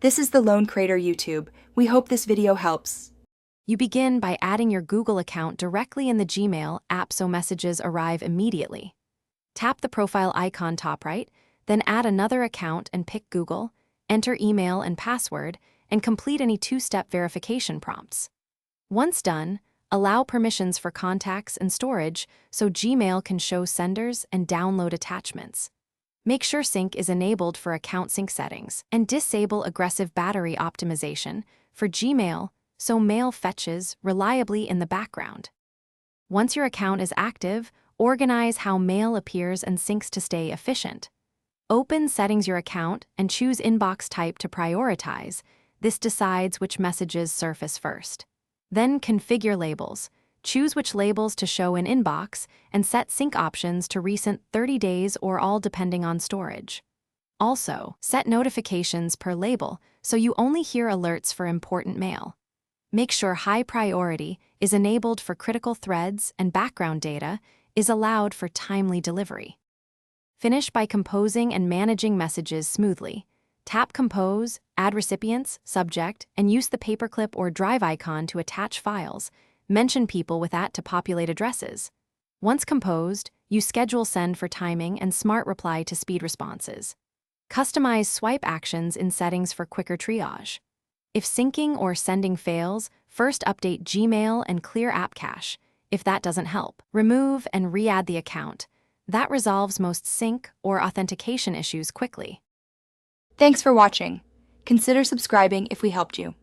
This is the Lone Creator YouTube. We hope this video helps. You begin by adding your Google account directly in the Gmail app so messages arrive immediately. Tap the profile icon top right, then add another account and pick Google, enter email and password, and complete any two-step verification prompts. Once done, allow permissions for contacts and storage so Gmail can show senders and download attachments. Make sure sync is enabled for account sync settings, and disable aggressive battery optimization for Gmail so mail fetches reliably in the background. Once your account is active, organize how mail appears and syncs to stay efficient. Open Settings your account and choose Inbox Type to prioritize. This decides which messages surface first. Then configure labels. Choose which labels to show in Inbox and set sync options to recent 30 days or all depending on storage. Also, set notifications per label so you only hear alerts for important mail. Make sure high priority is enabled for critical threads and background data is allowed for timely delivery. Finish by composing and managing messages smoothly. Tap Compose, add recipients, subject, and use the paperclip or drive icon to attach files. Mention people with @ to populate addresses. Once composed, you schedule send for timing and smart reply to speed responses. Customize swipe actions in settings for quicker triage. If syncing or sending fails, first update Gmail and clear app cache. If that doesn't help, remove and re-add the account. That resolves most sync or authentication issues quickly. Thanks for watching. Consider subscribing if we helped you.